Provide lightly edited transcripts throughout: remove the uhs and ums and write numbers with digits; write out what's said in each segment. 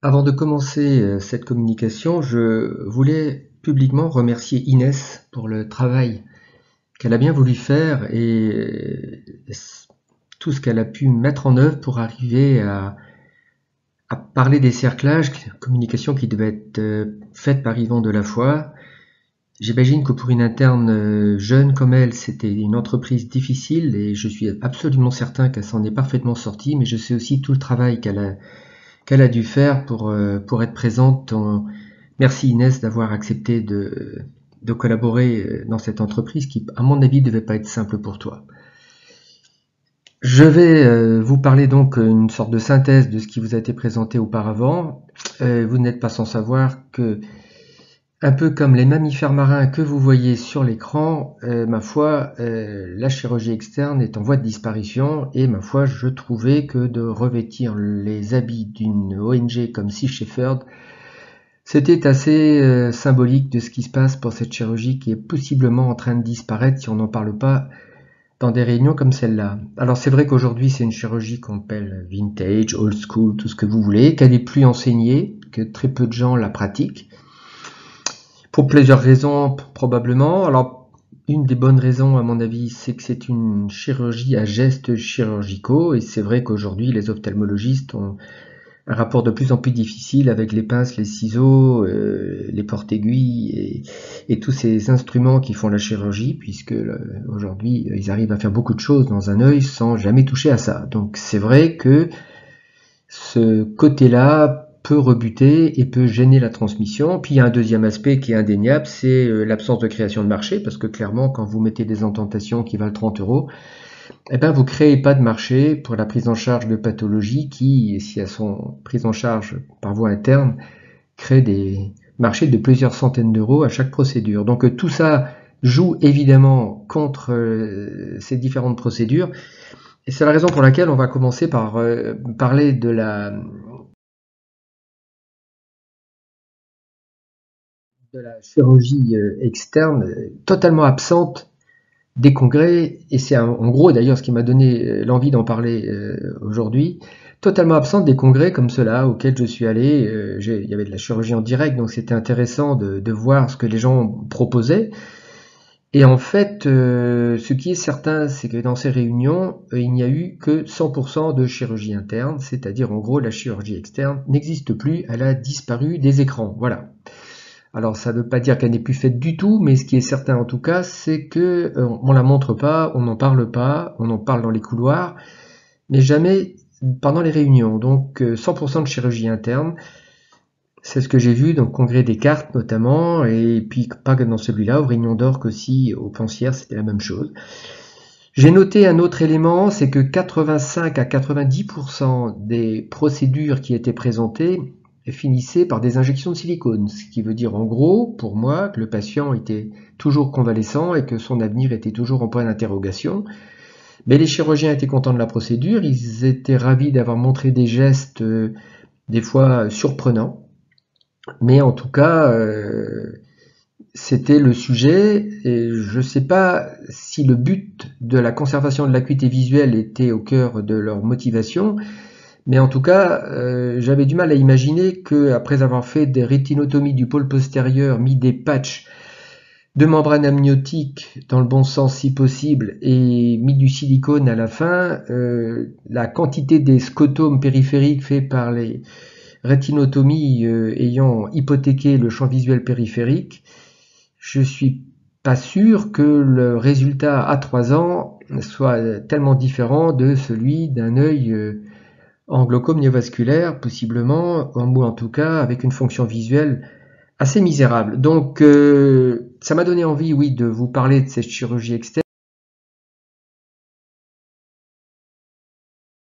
Avant de commencer cette communication, je voulais publiquement remercier Inès pour le travail qu'elle a bien voulu faire et tout ce qu'elle a pu mettre en œuvre pour arriver à parler des cerclages, communication qui devait être faite par Yvan Delafoy. J'imagine que pour une interne jeune comme elle, c'était une entreprise difficile et je suis absolument certain qu'elle s'en est parfaitement sortie, mais je sais aussi tout le travail qu'elle a dû faire pour être présente. Merci Inès d'avoir accepté de collaborer dans cette entreprise qui, à mon avis, ne devait pas être simple pour toi. Je vais vous parler donc une sorte de synthèse de ce qui vous a été présenté auparavant. Vous n'êtes pas sans savoir que, un peu comme les mammifères marins que vous voyez sur l'écran, ma foi, la chirurgie externe est en voie de disparition et ma foi, je trouvais que de revêtir les habits d'une ONG comme Sea Shepherd, c'était assez symbolique de ce qui se passe pour cette chirurgie qui est possiblement en train de disparaître si on n'en parle pas dans des réunions comme celle-là. Alors c'est vrai qu'aujourd'hui c'est une chirurgie qu'on appelle vintage, old school, tout ce que vous voulez, qu'elle n'est plus enseignée, que très peu de gens la pratiquent. Pour plusieurs raisons, probablement. Alors, une des bonnes raisons, à mon avis, c'est que c'est une chirurgie à gestes chirurgicaux, et c'est vrai qu'aujourd'hui, les ophtalmologistes ont un rapport de plus en plus difficile avec les pinces, les ciseaux, les porte-aiguilles et tous ces instruments qui font la chirurgie, puisque aujourd'hui, ils arrivent à faire beaucoup de choses dans un œil sans jamais toucher à ça. Donc, c'est vrai que ce côté-là peut rebuter et peut gêner la transmission. Puis il y a un deuxième aspect qui est indéniable, c'est l'absence de création de marché, parce que clairement, quand vous mettez des intentations qui valent 30 €, eh ben, vous créez pas de marché pour la prise en charge de pathologies qui, si elles sont prises en charge par voie interne, créent des marchés de plusieurs centaines d'euros à chaque procédure. Donc tout ça joue évidemment contre ces différentes procédures. Et c'est la raison pour laquelle on va commencer par parler de la chirurgie externe totalement absente des congrès, et c'est en gros d'ailleurs ce qui m'a donné l'envie d'en parler aujourd'hui, totalement absente des congrès comme ceux-là auxquels je suis allé. Il y avait de la chirurgie en direct, donc c'était intéressant de voir ce que les gens proposaient. Et en fait, ce qui est certain, c'est que dans ces réunions, il n'y a eu que 100% de chirurgie interne, c'est-à-dire en gros la chirurgie externe n'existe plus, elle a disparu des écrans, voilà. Alors ça ne veut pas dire qu'elle n'est plus faite du tout, mais ce qui est certain en tout cas, c'est que on la montre pas, on n'en parle pas, on en parle dans les couloirs, mais jamais pendant les réunions. Donc 100% de chirurgie interne, c'est ce que j'ai vu dans le congrès des cartes notamment, et puis pas que dans celui-là, aux réunions d'orques aussi, aux pensières, c'était la même chose. J'ai noté un autre élément, c'est que 85 à 90% des procédures qui étaient présentées finissait par des injections de silicone, ce qui veut dire en gros, pour moi, que le patient était toujours convalescent et que son avenir était toujours en point d'interrogation. Mais les chirurgiens étaient contents de la procédure, ils étaient ravis d'avoir montré des gestes des fois surprenants, mais en tout cas, c'était le sujet, et je ne sais pas si le but de la conservation de l'acuité visuelle était au cœur de leur motivation, mais en tout cas, j'avais du mal à imaginer qu'après avoir fait des rétinotomies du pôle postérieur, mis des patchs de membrane amniotique dans le bon sens si possible, et mis du silicone à la fin, la quantité des scotomes périphériques faits par les rétinotomies ayant hypothéqué le champ visuel périphérique, je suis pas sûr que le résultat à 3 ans soit tellement différent de celui d'un œil en glaucome néovasculaire, possiblement, ou en tout cas avec une fonction visuelle assez misérable. Donc ça m'a donné envie, oui, de vous parler de cette chirurgie externe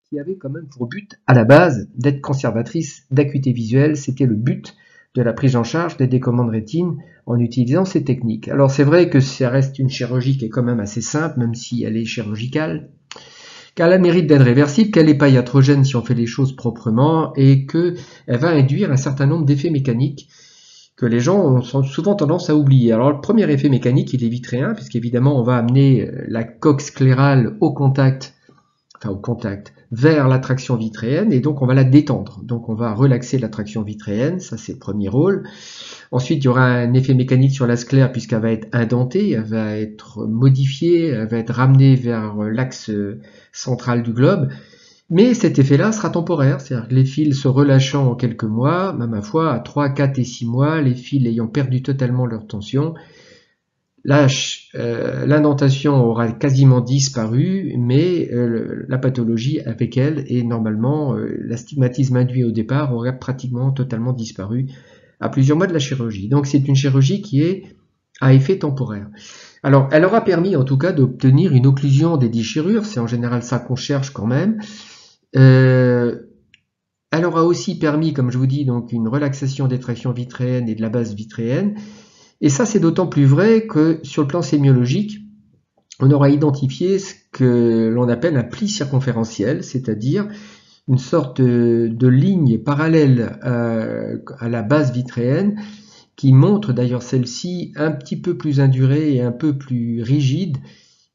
qui avait quand même pour but, à la base, d'être conservatrice d'acuité visuelle. C'était le but de la prise en charge des décommandes rétine en utilisant ces techniques. Alors c'est vrai que ça reste une chirurgie qui est quand même assez simple, même si elle est chirurgicale, qu'elle a le mérite d'être réversible, qu'elle n'est pas iatrogène si on fait les choses proprement, et qu'elle va induire un certain nombre d'effets mécaniques que les gens ont souvent tendance à oublier. Alors le premier effet mécanique, il est vitréen, puisqu'évidemment on va amener la coque sclérale au contact, vers la traction vitréenne, et donc on va la détendre. Donc on va relaxer la traction vitréenne, ça c'est le premier rôle. Ensuite, il y aura un effet mécanique sur la sclère puisqu'elle va être indentée, elle va être modifiée, elle va être ramenée vers l'axe central du globe. Mais cet effet-là sera temporaire, c'est-à-dire que les fils se relâchant en quelques mois, même ma foi, à 3, 4 et 6 mois, les fils ayant perdu totalement leur tension, l'indentation aura quasiment disparu, mais la pathologie avec elle, et normalement l'astigmatisme induit au départ aurait pratiquement totalement disparu à plusieurs mois de la chirurgie. Donc c'est une chirurgie qui est à effet temporaire. Alors elle aura permis en tout cas d'obtenir une occlusion des déchirures, c'est en général ça qu'on cherche quand même. Elle aura aussi permis, comme je vous dis, donc une relaxation des tractions vitréennes et de la base vitréenne. Et ça, c'est d'autant plus vrai que sur le plan sémiologique, on aura identifié ce que l'on appelle un pli circonférentiel, c'est-à-dire une sorte de ligne parallèle à la base vitréenne qui montre d'ailleurs celle-ci un petit peu plus indurée et un peu plus rigide,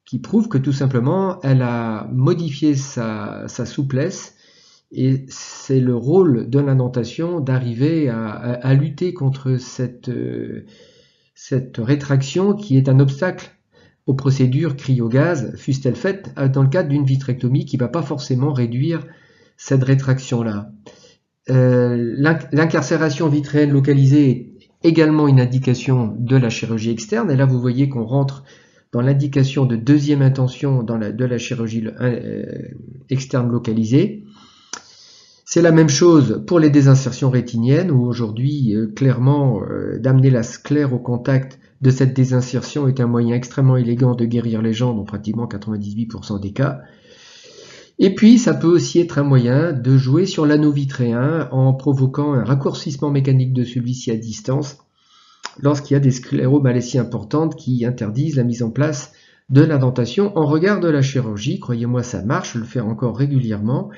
qui prouve que tout simplement elle a modifié sa souplesse, et c'est le rôle de l'indentation d'arriver à lutter contre cette rétraction qui est un obstacle aux procédures cryo-gaz, fussent-elles faites dans le cadre d'une vitrectomie qui ne va pas forcément réduire cette rétraction-là. L'incarcération vitréenne localisée est également une indication de la chirurgie externe, et là vous voyez qu'on rentre dans l'indication de deuxième intention de la chirurgie externe localisée. C'est la même chose pour les désinsertions rétiniennes, où aujourd'hui, clairement, d'amener la sclère au contact de cette désinsertion est un moyen extrêmement élégant de guérir les gens dans pratiquement 98% des cas. Et puis, ça peut aussi être un moyen de jouer sur l'anneau vitréen en provoquant un raccourcissement mécanique de celui-ci à distance lorsqu'il y a des scléromalésies importantes qui interdisent la mise en place de l'indentation en regard de la chirurgie. Croyez-moi, ça marche, je le fais encore régulièrement.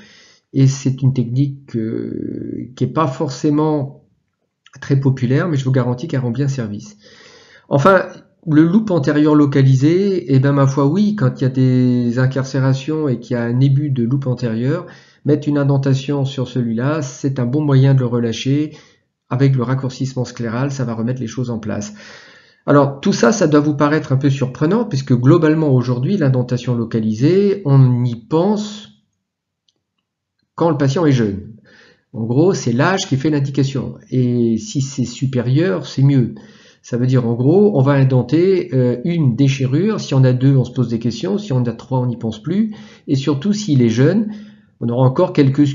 Et c'est une technique qui n'est pas forcément très populaire, mais je vous garantis qu'elle rend bien service. Enfin, le loop antérieur localisé, eh bien ma foi oui, quand il y a des incarcérations et qu'il y a un début de loop antérieur, mettre une indentation sur celui-là, c'est un bon moyen de le relâcher. Avec le raccourcissement scléral, ça va remettre les choses en place. Alors tout ça, ça doit vous paraître un peu surprenant, puisque globalement aujourd'hui, l'indentation localisée, on y pense quand le patient est jeune. En gros, c'est l'âge qui fait l'indication. Et si c'est supérieur, c'est mieux. Ça veut dire en gros, on va indenter une déchirure. Si on a deux, on se pose des questions. Si on a trois, on n'y pense plus. Et surtout, s'il est jeune, on aura encore quelques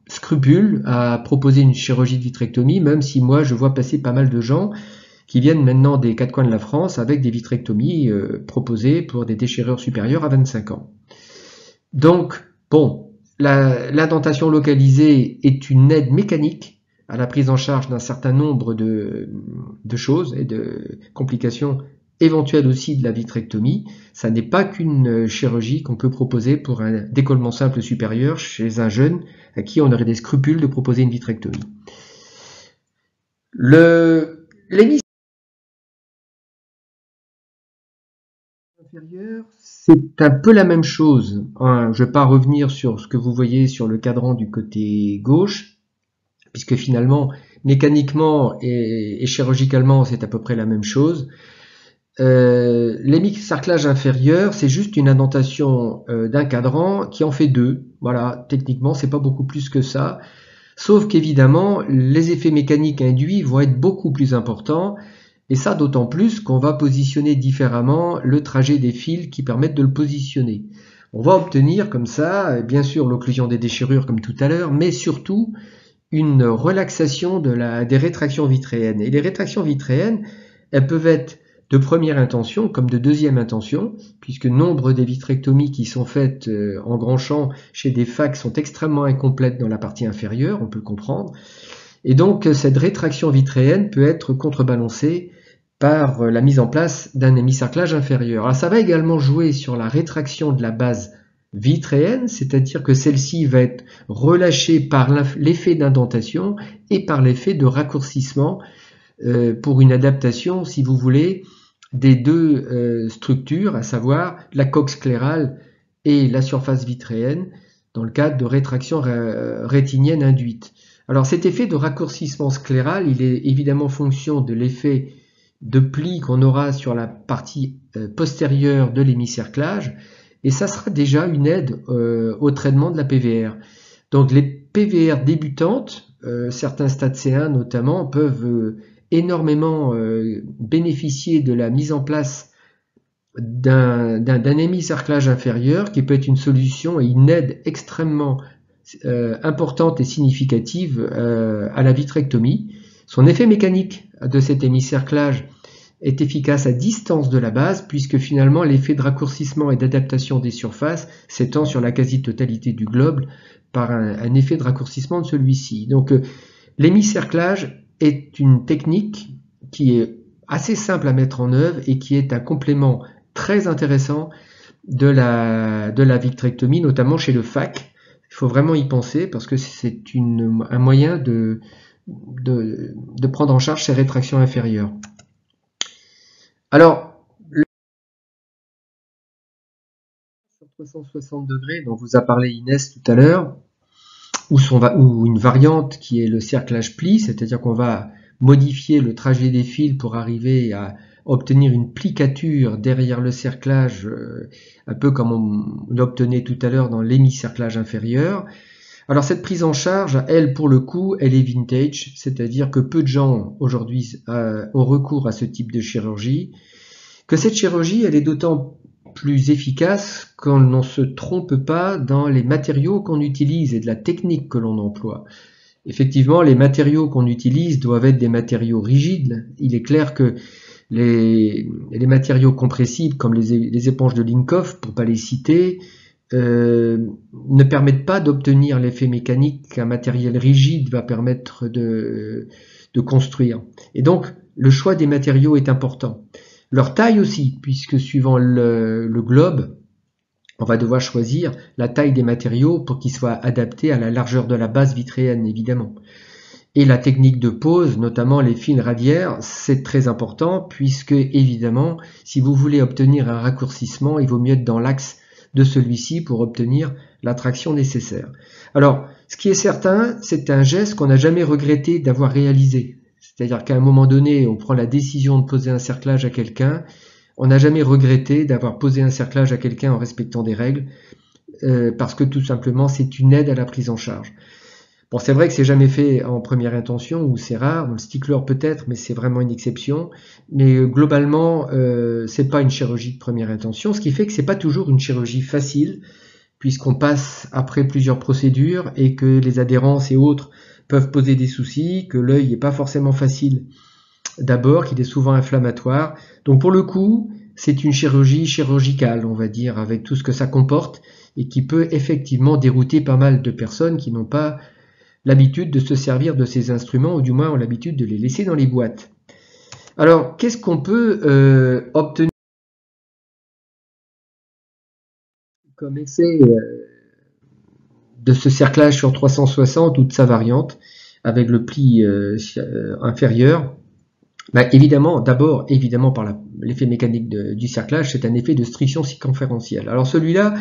scrupules à proposer une chirurgie de vitrectomie, même si moi, je vois passer pas mal de gens qui viennent maintenant des quatre coins de la France avec des vitrectomies proposées pour des déchirures supérieures à 25 ans. Donc, bon, l'indentation localisée est une aide mécanique à la prise en charge d'un certain nombre de choses et de complications éventuelles aussi de la vitrectomie. Ça n'est pas qu'une chirurgie qu'on peut proposer pour un décollement simple supérieur chez un jeune à qui on aurait des scrupules de proposer une vitrectomie. L'hémisphère inférieur, c'est un peu la même chose. Je ne vais pas revenir sur ce que vous voyez sur le cadran du côté gauche, puisque finalement, mécaniquement et chirurgicalement, c'est à peu près la même chose. L'hémisarclage inférieur, c'est juste une indentation d'un cadran qui en fait deux. Voilà, techniquement, c'est pas beaucoup plus que ça. Sauf qu'évidemment, les effets mécaniques induits vont être beaucoup plus importants. Et ça, d'autant plus qu'on va positionner différemment le trajet des fils qui permettent de le positionner. On va obtenir comme ça, bien sûr, l'occlusion des déchirures comme tout à l'heure, mais surtout une relaxation des rétractions vitréennes. Et les rétractions vitréennes, elles peuvent être de première intention comme de deuxième intention, puisque nombre des vitrectomies qui sont faites en grand champ chez des facs sont extrêmement incomplètes dans la partie inférieure, on peut le comprendre. Et donc cette rétraction vitréenne peut être contrebalancée par la mise en place d'un hémisarclage inférieur. Alors ça va également jouer sur la rétraction de la base vitréenne, c'est-à-dire que celle-ci va être relâchée par l'effet d'indentation et par l'effet de raccourcissement pour une adaptation, si vous voulez, des deux structures, à savoir la coque sclérale et la surface vitréenne, dans le cadre de rétraction rétinienne induite. Alors cet effet de raccourcissement scléral, il est évidemment fonction de l'effet de pli qu'on aura sur la partie postérieure de l'hémicerclage, et ça sera déjà une aide au traitement de la PVR. Donc les PVR débutantes, certains stades C1 notamment, peuvent énormément bénéficier de la mise en place d'un hémicerclage inférieur qui peut être une solution et une aide extrêmement importante et significative à la vitrectomie. Son effet mécanique de cet hémicerclage est efficace à distance de la base, puisque finalement l'effet de raccourcissement et d'adaptation des surfaces s'étend sur la quasi-totalité du globe par un effet de raccourcissement de celui-ci. Donc l'hémicerclage est une technique qui est assez simple à mettre en œuvre et qui est un complément très intéressant de la vitrectomie, notamment chez le FAC. Il faut vraiment y penser parce que c'est un moyen de prendre en charge ces rétractions inférieures. Alors, sur 360 degrés, dont vous a parlé Inès tout à l'heure, ou une variante qui est le cerclage pli, c'est-à-dire qu'on va modifier le trajet des fils pour arriver à obtenir une plicature derrière le cerclage, un peu comme on l'obtenait tout à l'heure dans l'hémicerclage inférieur. Alors cette prise en charge, elle, pour le coup, elle est vintage, c'est-à-dire que peu de gens aujourd'hui ont recours à ce type de chirurgie, que cette chirurgie, elle est d'autant plus efficace quand on ne se trompe pas dans les matériaux qu'on utilise et de la technique que l'on emploie. Effectivement, les matériaux qu'on utilise doivent être des matériaux rigides. Il est clair que les matériaux compressibles, comme les éponges de Linkoff, pour ne pas les citer, ne permettent pas d'obtenir l'effet mécanique qu'un matériel rigide va permettre de construire. Et donc, le choix des matériaux est important. Leur taille aussi, puisque suivant le globe, on va devoir choisir la taille des matériaux pour qu'ils soient adaptés à la largeur de la base vitréenne, évidemment. Et la technique de pose, notamment les fils radiaires, c'est très important, puisque, évidemment, si vous voulez obtenir un raccourcissement, il vaut mieux être dans l'axe de celui-ci pour obtenir la traction nécessaire. Alors, ce qui est certain, c'est un geste qu'on n'a jamais regretté d'avoir réalisé. C'est-à-dire qu'à un moment donné, on prend la décision de poser un cerclage à quelqu'un, on n'a jamais regretté d'avoir posé un cerclage à quelqu'un en respectant des règles, parce que tout simplement, c'est une aide à la prise en charge. Bon, c'est vrai que c'est jamais fait en première intention, ou c'est rare, dans le stickler peut-être, mais c'est vraiment une exception. Mais globalement, c'est pas une chirurgie de première intention, ce qui fait que c'est pas toujours une chirurgie facile, puisqu'on passe après plusieurs procédures et que les adhérences et autres peuvent poser des soucis, que l'œil n'est pas forcément facile d'abord, qu'il est souvent inflammatoire. Donc pour le coup, c'est une chirurgie chirurgicale, on va dire, avec tout ce que ça comporte, et qui peut effectivement dérouter pas mal de personnes qui n'ont pas l'habitude de se servir de ces instruments, ou du moins ont l'habitude de les laisser dans les boîtes. Alors, qu'est-ce qu'on peut obtenir comme effet de ce cerclage sur 360 ou de sa variante avec le pli inférieur? Évidemment, d'abord, évidemment par l'effet mécanique du cerclage, c'est un effet de striction circonférentielle. Alors celui-là,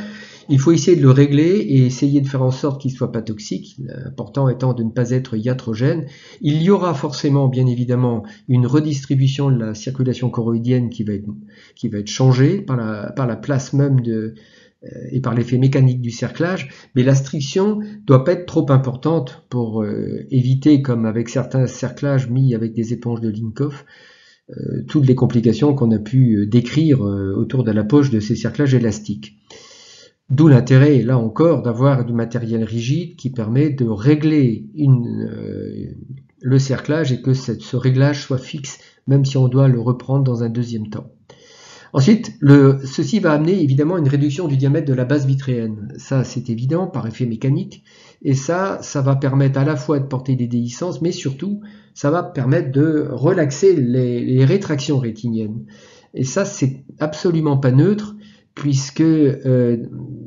il faut essayer de le régler et essayer de faire en sorte qu'il ne soit pas toxique, l'important étant de ne pas être iatrogène. Il y aura forcément, bien évidemment, une redistribution de la circulation choroïdienne qui va être changée par la place même et par l'effet mécanique du cerclage, mais la striction doit pas être trop importante pour éviter, comme avec certains cerclages mis avec des éponges de Linkoff, toutes les complications qu'on a pu décrire autour de la poche de ces cerclages élastiques. D'où l'intérêt, là encore, d'avoir du matériel rigide qui permet de régler le cerclage et que ce réglage soit fixe, même si on doit le reprendre dans un deuxième temps. Ensuite, ceci va amener évidemment une réduction du diamètre de la base vitréenne. Ça, c'est évident par effet mécanique. Et ça va permettre à la fois de porter des déhiscences, mais surtout, ça va permettre de relaxer les rétractions rétiniennes. Et ça, c'est absolument pas neutre, puisque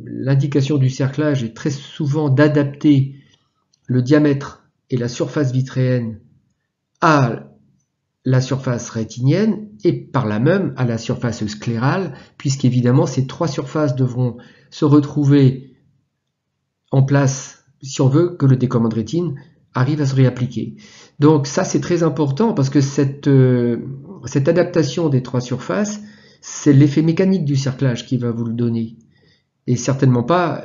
l'indication du cerclage est très souvent d'adapter le diamètre et la surface vitréenne à la surface rétinienne et par là même à la surface sclérale, puisqu'évidemment ces trois surfaces devront se retrouver en place si on veut que le décollement de rétine arrive à se réappliquer. Donc ça c'est très important parce que cette adaptation des 3 surfaces, c'est l'effet mécanique du cerclage qui va vous le donner et certainement pas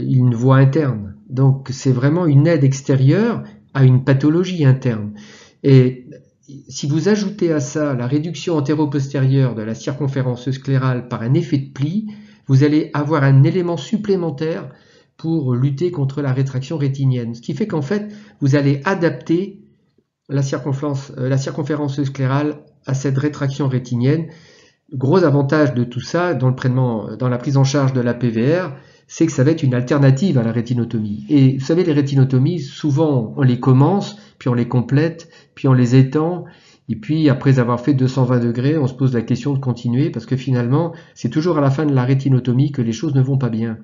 une voie interne. Donc c'est vraiment une aide extérieure à une pathologie interne. Et si vous ajoutez à ça la réduction antéro-postérieure de la circonférence sclérale par un effet de pli, vous allez avoir un élément supplémentaire pour lutter contre la rétraction rétinienne. Ce qui fait qu'en fait, vous allez adapter la circonférence sclérale à cette rétraction rétinienne. Le gros avantage de tout ça dans la prise en charge de la PVR, c'est que ça va être une alternative à la rétinotomie. Et vous savez, les rétinotomies, souvent on les commence, puis on les complète, puis on les étend, et puis après avoir fait 220 degrés, on se pose la question de continuer, parce que finalement, c'est toujours à la fin de la rétinotomie que les choses ne vont pas bien.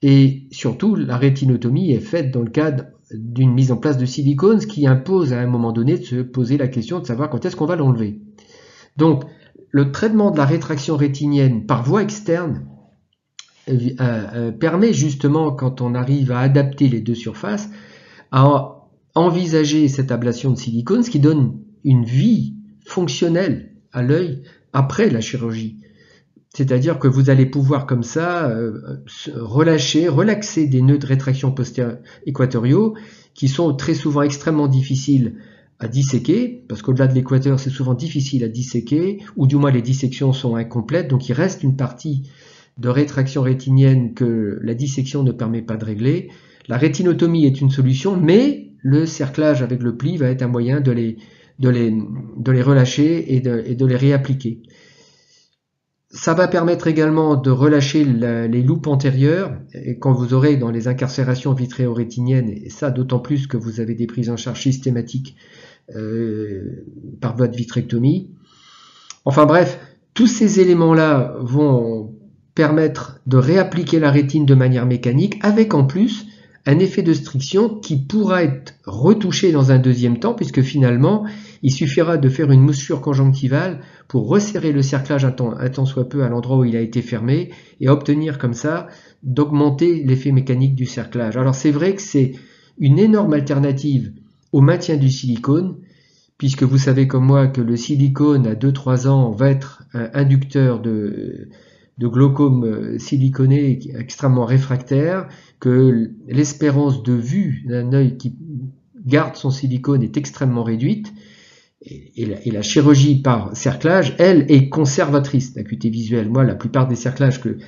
Et surtout, la rétinotomie est faite dans le cadre d'une mise en place de silicone, ce qui impose à un moment donné de se poser la question de savoir quand est-ce qu'on va l'enlever. Donc, le traitement de la rétraction rétinienne par voie externe permet justement, quand on arrive à adapter les 2 surfaces, à envisager cette ablation de silicone, ce qui donne une vie fonctionnelle à l'œil après la chirurgie. C'est-à-dire que vous allez pouvoir comme ça relaxer des nœuds de rétraction équatoriaux qui sont très souvent extrêmement difficiles à disséquer, parce qu'au-delà de l'équateur, c'est souvent difficile à disséquer, ou du moins les dissections sont incomplètes, donc il reste une partie de rétraction rétinienne que la dissection ne permet pas de régler. La rétinotomie est une solution, mais le cerclage avec le pli va être un moyen de les relâcher et de les réappliquer. Ça va permettre également de relâcher les loupes antérieures, et quand vous aurez dans les incarcérations vitréo-rétiniennes, et ça d'autant plus que vous avez des prises en charge systématiques par voie de vitrectomie. Enfin bref, tous ces éléments-là vont permettre de réappliquer la rétine de manière mécanique, avec en plus un effet de striction qui pourra être retouché dans un deuxième temps, puisque finalement, il suffira de faire une moussure conjonctivale pour resserrer le cerclage un tant soit peu à l'endroit où il a été fermé, et obtenir comme ça d'augmenter l'effet mécanique du cerclage. Alors c'est vrai que c'est une énorme alternative au maintien du silicone, puisque vous savez comme moi que le silicone à 2-3 ans va être un inducteur de glaucome siliconé extrêmement réfractaire, que l'espérance de vue d'un œil qui garde son silicone est extrêmement réduite, et la chirurgie par cerclage, elle, est conservatrice d'acuité visuelle. Moi, la plupart des cerclages que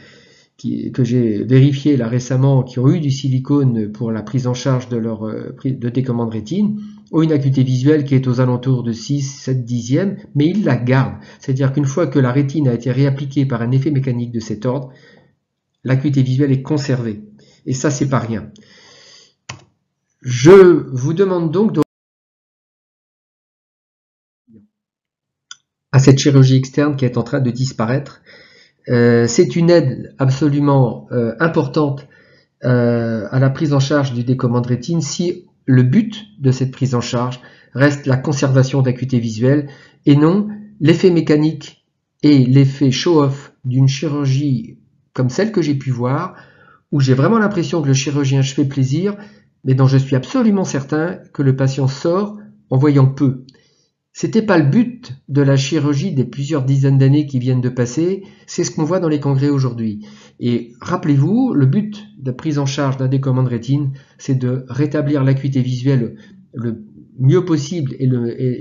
j'ai vérifiés là récemment, qui ont eu du silicone pour la prise en charge de décollement de rétine, ont une acuité visuelle qui est aux alentours de 6-7 dixièmes, mais ils la gardent. C'est-à-dire qu'une fois que la rétine a été réappliquée par un effet mécanique de cet ordre, l'acuité visuelle est conservée. Et ça, c'est pas rien. Je vous demande donc à cette chirurgie externe qui est en train de disparaître. C'est une aide absolument importante à la prise en charge du décollement de rétine si le but de cette prise en charge reste la conservation d'acuité visuelle et non l'effet mécanique et l'effet show-off d'une chirurgie comme celle que j'ai pu voir, où j'ai vraiment l'impression que le chirurgien se fait plaisir, mais dont je suis absolument certain que le patient sort en voyant peu. C'était pas le but de la chirurgie des plusieurs dizaines d'années qui viennent de passer, c'est ce qu'on voit dans les congrès aujourd'hui. Et rappelez-vous, le but de prise en charge d'un décollement de rétine, c'est de rétablir l'acuité visuelle le mieux possible et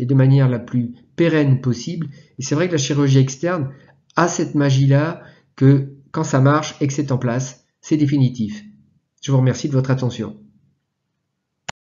de manière la plus pérenne possible. Et c'est vrai que la chirurgie externe a cette magie-là que quand ça marche et que c'est en place, c'est définitif. Je vous remercie de votre attention.